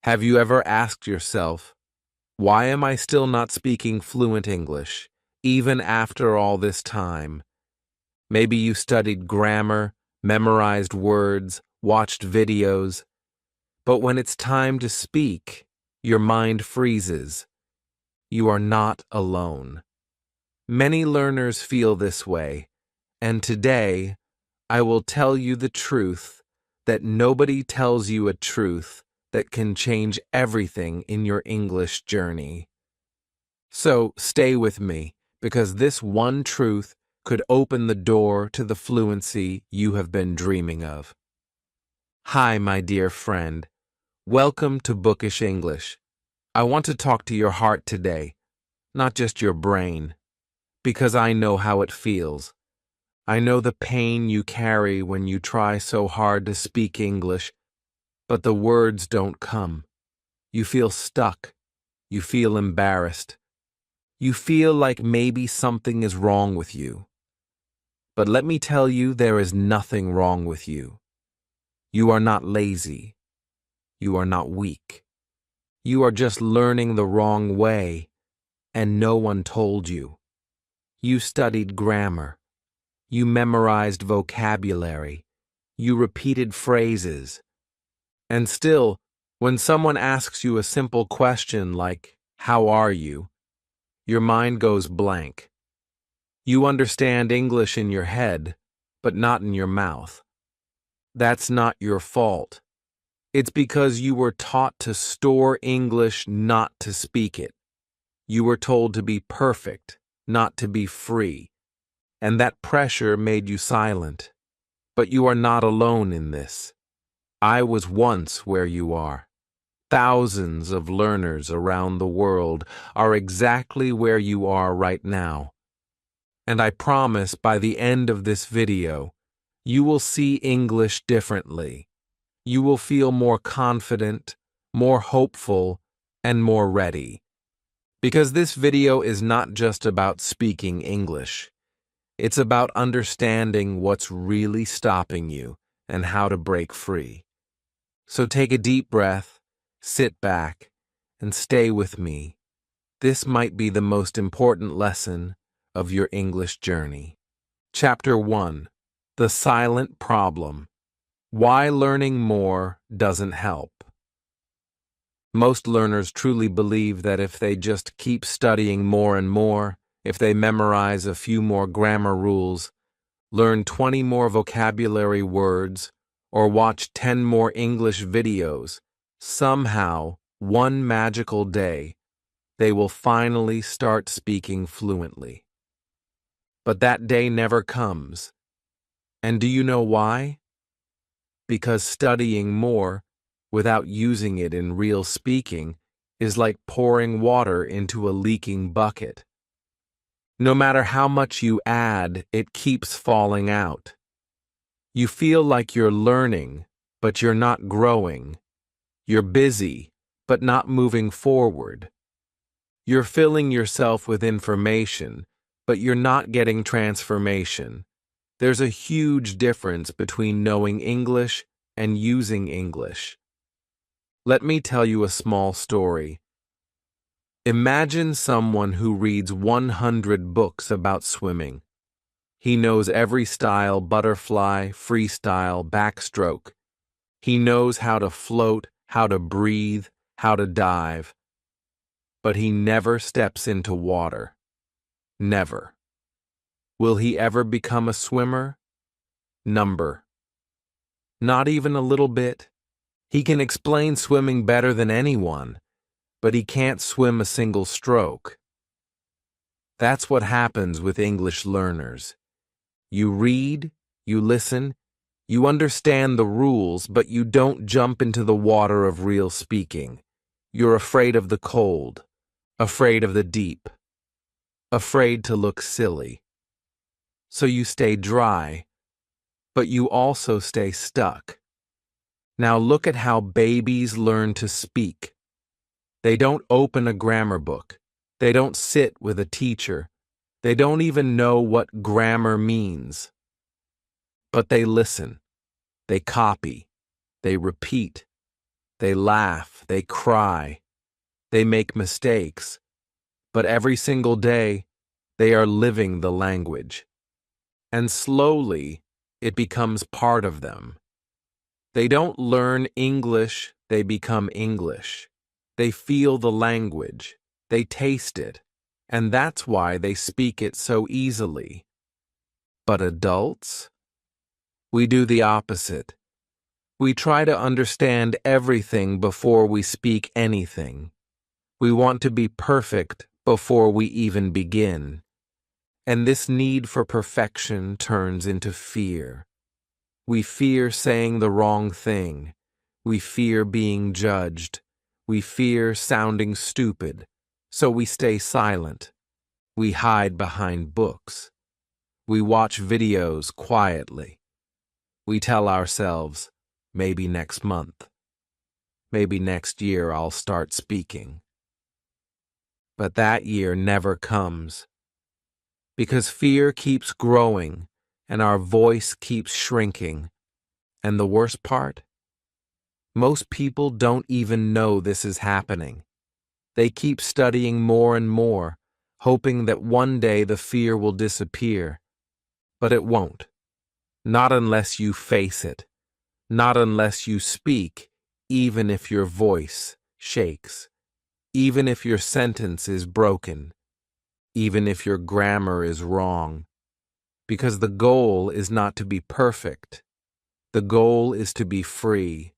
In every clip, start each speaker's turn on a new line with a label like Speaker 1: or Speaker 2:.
Speaker 1: Have you ever asked yourself, why am I still not speaking fluent English, even after all this time? Maybe you studied grammar, memorized words, watched videos, but when it's time to speak, your mind freezes. You are not alone. Many learners feel this way, and today I will tell you the truth that nobody tells you a truth that can change everything in your English journey. So stay with me, because this one truth could open the door to the fluency you have been dreaming of. Hi, my dear friend. Welcome to Bookish English. I want to talk to your heart today, not just your brain, because I know how it feels. I know the pain you carry when you try so hard to speak English, but the words don't come. You feel stuck. You feel embarrassed. You feel like maybe something is wrong with you. But let me tell you, there is nothing wrong with you. You are not lazy. You are not weak. You are just learning the wrong way, and no one told you. You studied grammar. You memorized vocabulary. You repeated phrases. And still, when someone asks you a simple question like, "How are you?" your mind goes blank. You understand English in your head, but not in your mouth. That's not your fault. It's because you were taught to store English, not to speak it. You were told to be perfect, not to be free. And that pressure made you silent. But you are not alone in this. I was once where you are. Thousands of learners around the world are exactly where you are right now. And I promise by the end of this video, you will see English differently. You will feel more confident, more hopeful, and more ready. Because this video is not just about speaking English. It's about understanding what's really stopping you and how to break free. So take a deep breath, sit back, and stay with me. This might be the most important lesson of your English journey. Chapter 1. The Silent Problem. Why learning more doesn't help. Most learners truly believe that if they just keep studying more and more, if they memorize a few more grammar rules, learn 20 more vocabulary words, or watch 10 more English videos, somehow, one magical day, they will finally start speaking fluently. But that day never comes. And do you know why? Because studying more, without using it in real speaking, is like pouring water into a leaking bucket. No matter how much you add, it keeps falling out. You feel like you're learning, but you're not growing. You're busy, but not moving forward. You're filling yourself with information, but you're not getting transformation. There's a huge difference between knowing English and using English. Let me tell you a small story. Imagine someone who reads 100 books about swimming. He knows every style: butterfly, freestyle, backstroke. He knows how to float, how to breathe, how to dive. But he never steps into water. Never. Will he ever become a swimmer? Number. Not even a little bit. He can explain swimming better than anyone, but he can't swim a single stroke. That's what happens with English learners. You read, you listen, you understand the rules, but you don't jump into the water of real speaking. You're afraid of the cold, afraid of the deep, afraid to look silly. So you stay dry, but you also stay stuck. Now look at how babies learn to speak. They don't open a grammar book. They don't sit with a teacher. They don't even know what grammar means. But they listen. They copy. They repeat. They laugh, they cry, they make mistakes, but every single day, they are living the language. And slowly, it becomes part of them. They don't learn English, they become English. They feel the language, they taste it, and that's why they speak it so easily. But adults? We do the opposite. We try to understand everything before we speak anything. We want to be perfect before we even begin. And this need for perfection turns into fear. We fear saying the wrong thing. We fear being judged. We fear sounding stupid. So we stay silent. We hide behind books. We watch videos quietly. We tell ourselves, maybe next month. Maybe next year I'll start speaking. But that year never comes. Because fear keeps growing and our voice keeps shrinking. And the worst part? Most people don't even know this is happening. They keep studying more and more, hoping that one day the fear will disappear. But it won't. Not unless you face it. Not unless you speak, even if your voice shakes. Even if your sentence is broken. Even if your grammar is wrong. Because the goal is not to be perfect. The goal is to be free.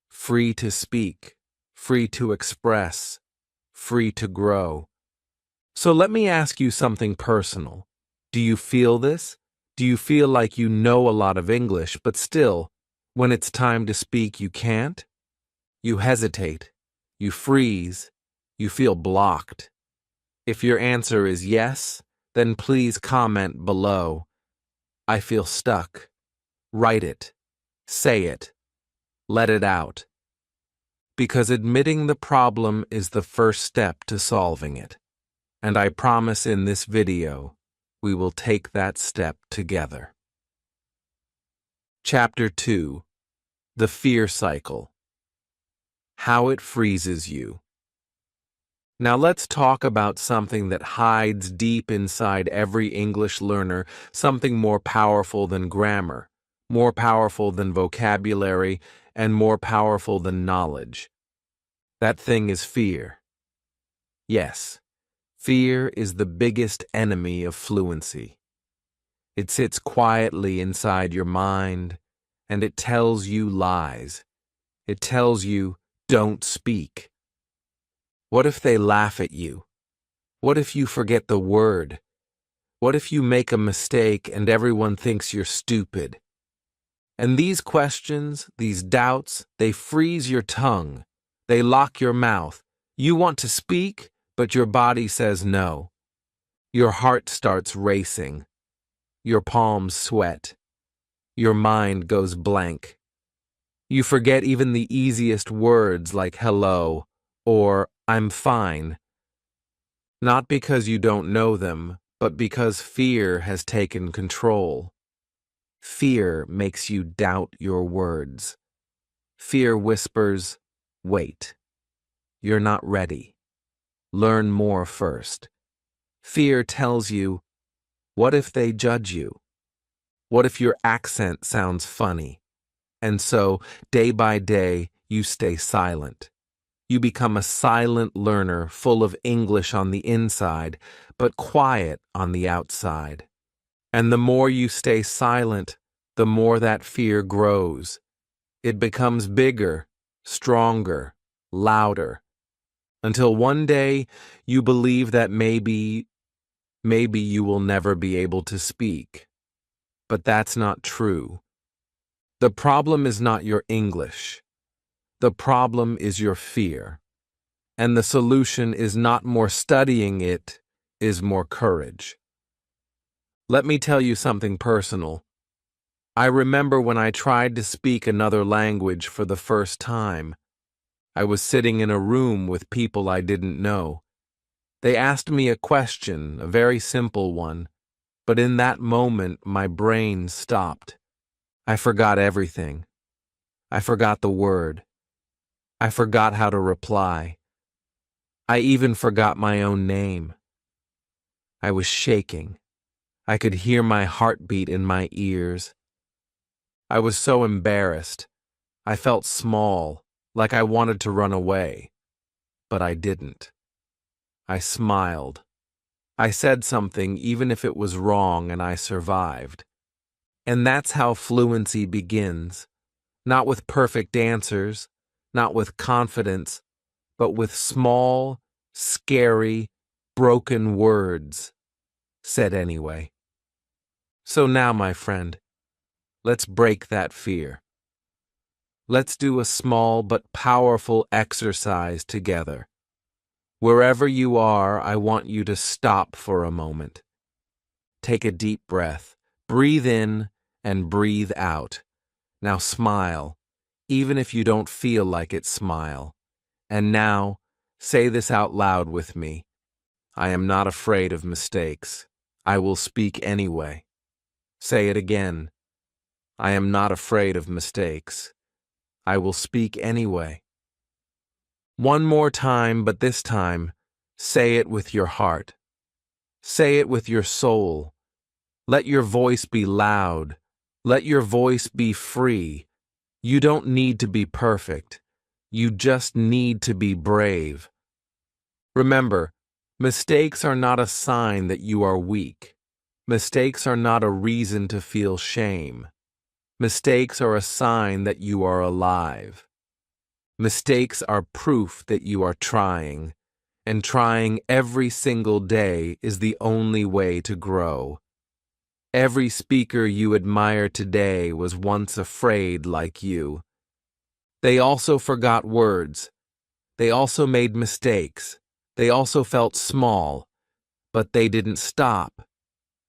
Speaker 1: Free to speak. Free to express. Free to grow. So let me ask you something personal. Do you feel this? Do you feel like you know a lot of English, but still, when it's time to speak, you can't? You hesitate. You freeze. You feel blocked. If your answer is yes, then please comment below. I feel stuck. Write it. Say it. Let it out. Because admitting the problem is the first step to solving it. And I promise in this video, we will take that step together. Chapter 2. The Fear Cycle. How it freezes you. Now let's talk about something that hides deep inside every English learner, something more powerful than grammar, more powerful than vocabulary, and more powerful than knowledge. That thing is fear. Yes, fear is the biggest enemy of fluency. It sits quietly inside your mind, and it tells you lies. It tells you, don't speak. What if they laugh at you? What if you forget the word? What if you make a mistake and everyone thinks you're stupid? And these questions, these doubts, they freeze your tongue. They lock your mouth. You want to speak, but your body says no. Your heart starts racing. Your palms sweat. Your mind goes blank. You forget even the easiest words like hello or I'm fine. Not because you don't know them, but because fear has taken control. Fear makes you doubt your words. Fear whispers, wait. You're not ready. Learn more first. Fear tells you, what if they judge you? What if your accent sounds funny? And so, day by day, you stay silent. You become a silent learner full of English on the inside, but quiet on the outside. And the more you stay silent, the more that fear grows. It becomes bigger, stronger, louder, until one day you believe that maybe you will never be able to speak. But that's not true. The problem is not your English. The problem is your fear. And the solution is not more studying, it is more courage. Let me tell you something personal. I remember when I tried to speak another language for the first time. I was sitting in a room with people I didn't know. They asked me a question, a very simple one, but in that moment my brain stopped. I forgot everything. I forgot the word. I forgot how to reply. I even forgot my own name. I was shaking. I could hear my heartbeat in my ears. I was so embarrassed. I felt small, like I wanted to run away. But I didn't. I smiled. I said something even if it was wrong, and I survived. And that's how fluency begins. Not with perfect answers, not with confidence, but with small, scary, broken words, said anyway. So now, my friend, let's break that fear. Let's do a small but powerful exercise together. Wherever you are, I want you to stop for a moment. Take a deep breath, breathe in and breathe out. Now smile, even if you don't feel like it, smile. And now, say this out loud with me. I am not afraid of mistakes. I will speak anyway. Say it again. I am not afraid of mistakes. I will speak anyway. One more time, but this time, say it with your heart. Say it with your soul. Let your voice be loud. Let your voice be free. You don't need to be perfect. You just need to be brave. Remember, mistakes are not a sign that you are weak. Mistakes are not a reason to feel shame. Mistakes are a sign that you are alive. Mistakes are proof that you are trying, and trying every single day is the only way to grow. Every speaker you admire today was once afraid like you. They also forgot words. They also made mistakes. They also felt small, but they didn't stop,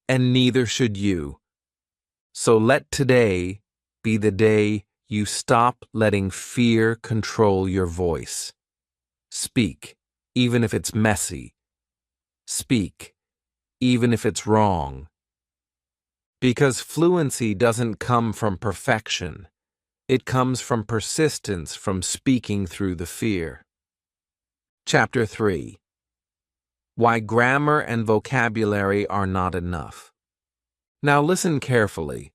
Speaker 1: and neither should you. So let today be the day you stop letting fear control your voice. Speak, even if it's messy. Speak, even if it's wrong. Because fluency doesn't come from perfection. It comes from persistence, from speaking through the fear. Chapter 3. Why Grammar and Vocabulary Are Not Enough. Now listen carefully,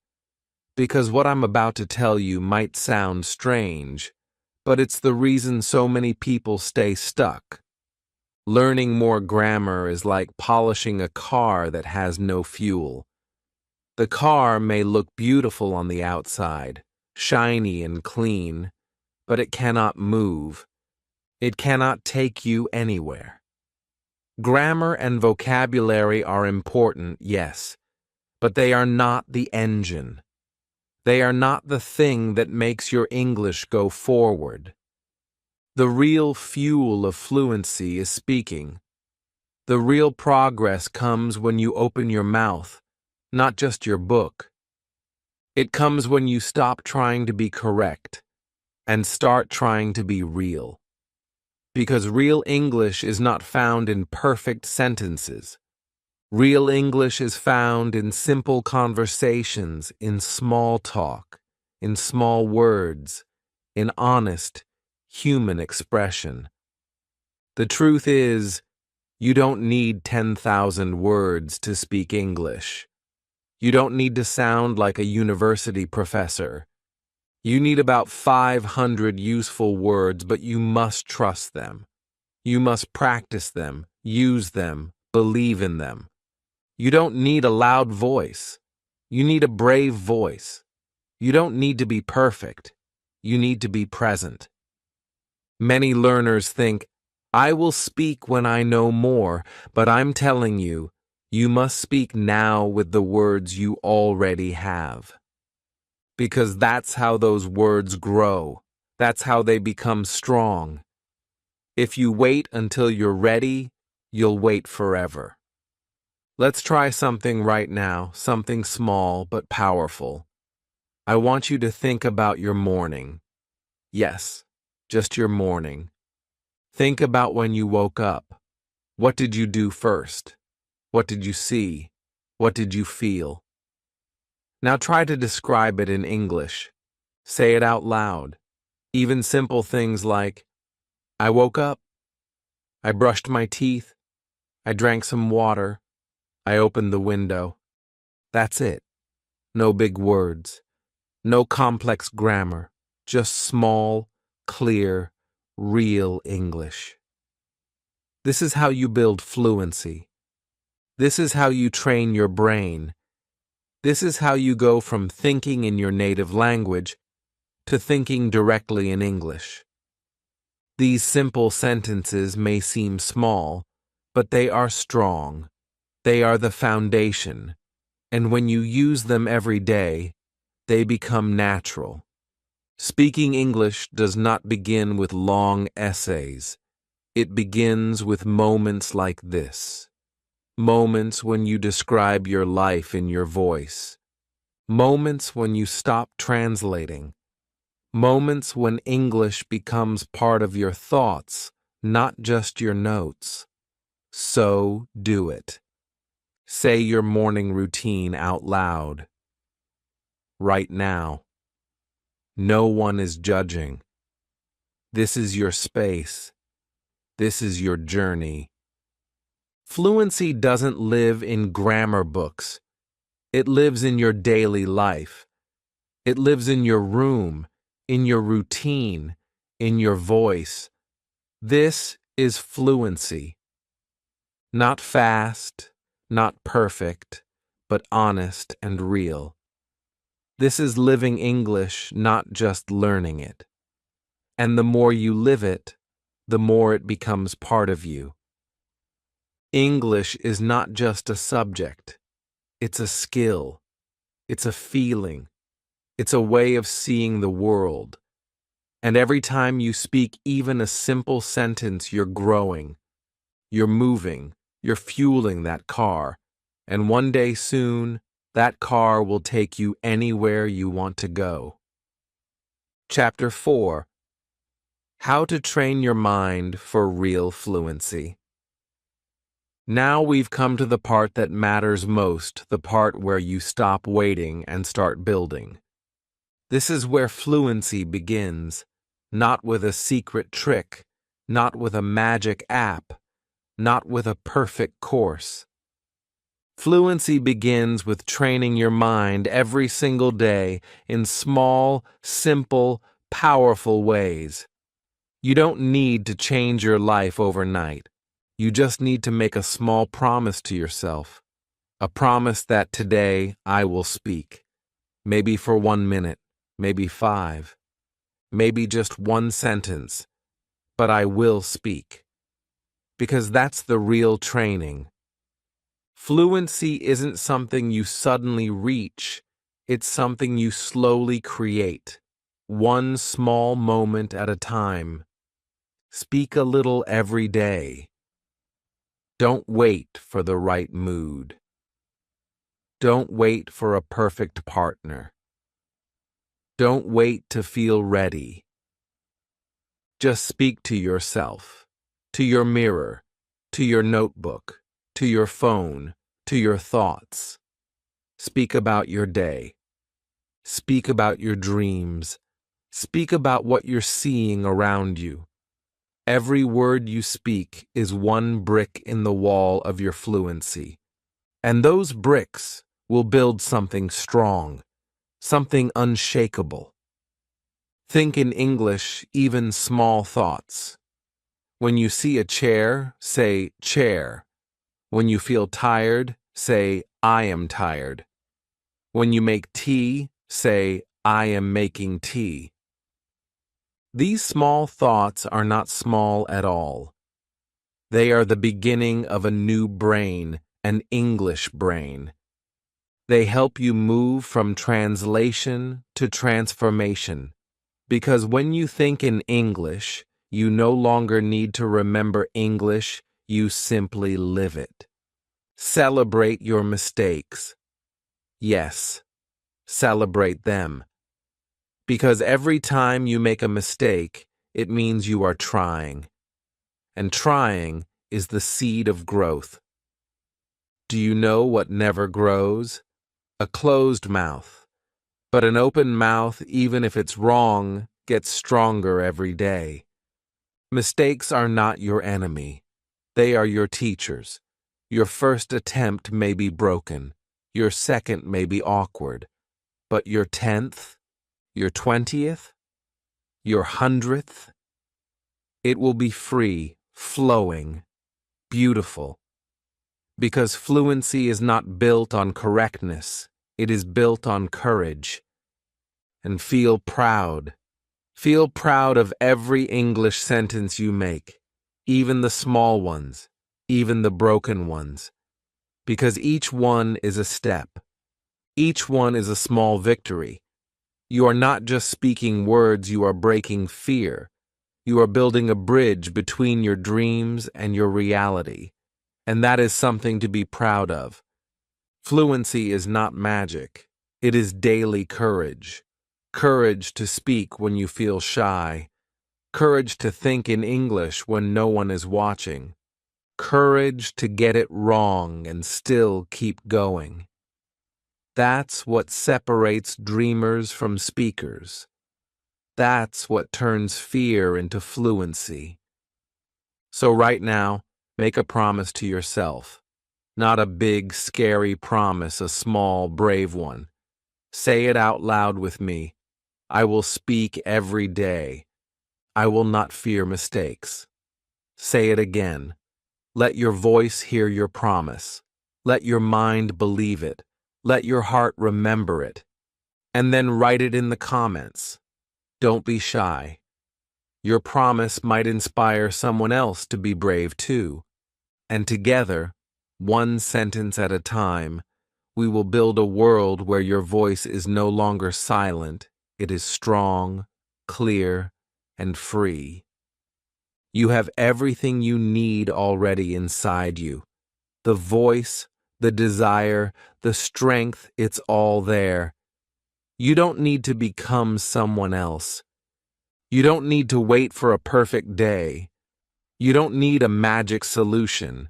Speaker 1: because what I'm about to tell you might sound strange, but it's the reason so many people stay stuck. Learning more grammar is like polishing a car that has no fuel. The car may look beautiful on the outside, shiny and clean, but it cannot move. It cannot take you anywhere. Grammar and vocabulary are important, yes, but they are not the engine. They are not the thing that makes your English go forward. The real fuel of fluency is speaking. The real progress comes when you open your mouth, not just your book. It comes when you stop trying to be correct and start trying to be real. Because real English is not found in perfect sentences. Real English is found in simple conversations, in small talk, in small words, in honest, human expression. The truth is, you don't need 10,000 words to speak English. You don't need to sound like a university professor. You need about 500 useful words, but you must trust them. You must practice them, use them, believe in them. You don't need a loud voice. You need a brave voice. You don't need to be perfect. You need to be present. Many learners think, I will speak when I know more, but I'm telling you, you must speak now with the words you already have. Because that's how those words grow. That's how they become strong. If you wait until you're ready, you'll wait forever. Let's try something right now, something small but powerful. I want you to think about your morning. Yes, just your morning. Think about when you woke up. What did you do first? What did you see? What did you feel? Now try to describe it in English. Say it out loud. Even simple things like, I woke up, I brushed my teeth, I drank some water, I opened the window. That's it. No big words, no complex grammar, just small, clear, real English. This is how you build fluency. This is how you train your brain. This is how you go from thinking in your native language to thinking directly in English. These simple sentences may seem small, but they are strong. They are the foundation, and when you use them every day, they become natural. Speaking English does not begin with long essays. It begins with moments like this. Moments when you describe your life in your voice. Moments when you stop translating. Moments when English becomes part of your thoughts, not just your notes. So do it. Say your morning routine out loud. Right now. No one is judging. This is your space. This is your journey. Fluency doesn't live in grammar books. It lives in your daily life. It lives in your room, in your routine, in your voice. This is fluency. Not fast, not perfect, but honest and real. This is living English, not just learning it. And the more you live it, the more it becomes part of you. English is not just a subject. It's a skill. It's a feeling. It's a way of seeing the world. And every time you speak even a simple sentence, you're growing. You're moving. You're fueling that car. And one day soon, that car will take you anywhere you want to go. Chapter 4. How to train your mind for real fluency. Now we've come to the part that matters most, the part where you stop waiting and start building. This is where fluency begins, not with a secret trick, not with a magic app, not with a perfect course. Fluency begins with training your mind every single day in small, simple, powerful ways. You don't need to change your life overnight. You just need to make a small promise to yourself. A promise that today I will speak. Maybe for 1 minute, maybe 5, maybe just one sentence. But I will speak. Because that's the real training. Fluency isn't something you suddenly reach. It's something you slowly create. One small moment at a time. Speak a little every day. Don't wait for the right mood. Don't wait for a perfect partner. Don't wait to feel ready. Just speak to yourself, to your mirror, to your notebook, to your phone, to your thoughts. Speak about your day. Speak about your dreams. Speak about what you're seeing around you. Every word you speak is one brick in the wall of your fluency. And those bricks will build something strong, something unshakable. Think in English, even small thoughts. When you see a chair, say chair. When you feel tired, say I am tired. When you make tea, say I am making tea. These small thoughts are not small at all. They are the beginning of a new brain, an English brain. They help you move from translation to transformation. Because when you think in English, you no longer need to remember English, you simply live it. Celebrate your mistakes. Yes, celebrate them. Because every time you make a mistake, it means you are trying. And trying is the seed of growth. Do you know what never grows? A closed mouth. But an open mouth, even if it's wrong, gets stronger every day. Mistakes are not your enemy. They are your teachers. Your first attempt may be broken. Your second may be awkward. But your 10th, your 20th, your 100th, it will be free, flowing, beautiful. Because fluency is not built on correctness, it is built on courage. And feel proud. Feel proud of every English sentence you make, even the small ones, even the broken ones. Because each one is a step. Each one is a small victory. You are not just speaking words, you are breaking fear. You are building a bridge between your dreams and your reality. And that is something to be proud of. Fluency is not magic. It is daily courage. Courage to speak when you feel shy. Courage to think in English when no one is watching. Courage to get it wrong and still keep going. That's what separates dreamers from speakers. That's what turns fear into fluency. So right now, make a promise to yourself. Not a big, scary promise, a small, brave one. Say it out loud with me. I will speak every day. I will not fear mistakes. Say it again. Let your voice hear your promise. Let your mind believe it. Let your heart remember it. And then write it in the comments. Don't be shy. Your promise might inspire someone else to be brave too. And together, one sentence at a time, we will build a world where your voice is no longer silent. It is strong, clear, and free. You have everything you need already inside you. The voice, the desire, the strength, it's all there. You don't need to become someone else. You don't need to wait for a perfect day. You don't need a magic solution.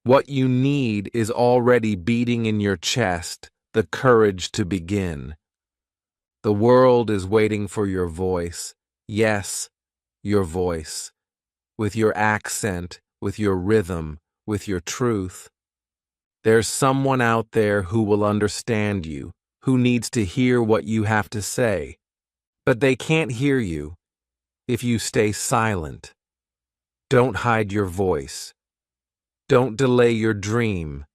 Speaker 1: What you need is already beating in your chest, the courage to begin. The world is waiting for your voice. Yes, your voice. With your accent, with your rhythm, with your truth. There's someone out there who will understand you, who needs to hear what you have to say. But they can't hear you if you stay silent. Don't hide your voice. Don't delay your dream.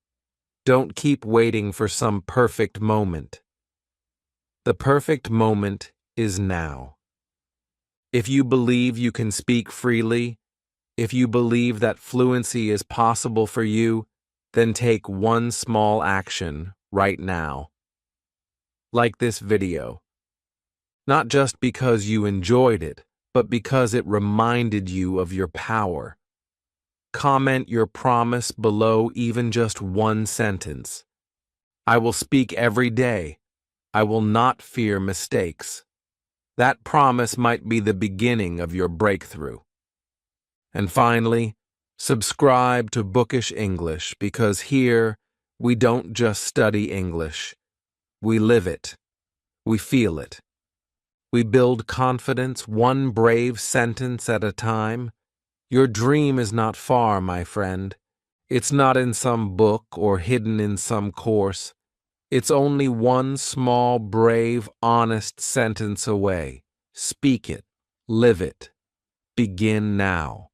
Speaker 1: Don't keep waiting for some perfect moment. The perfect moment is now. If you believe you can speak freely, if you believe that fluency is possible for you, then take one small action right now. Like this video. Not just because you enjoyed it, but because it reminded you of your power. Comment your promise below, even just one sentence. I will speak every day. I will not fear mistakes. That promise might be the beginning of your breakthrough. And finally, subscribe to Bookish English, because here we don't just study English. We live it. We feel it. We build confidence one brave sentence at a time. Your dream is not far, my friend. It's not in some book or hidden in some course. It's only one small, brave, honest sentence away. Speak it. Live it. Begin now.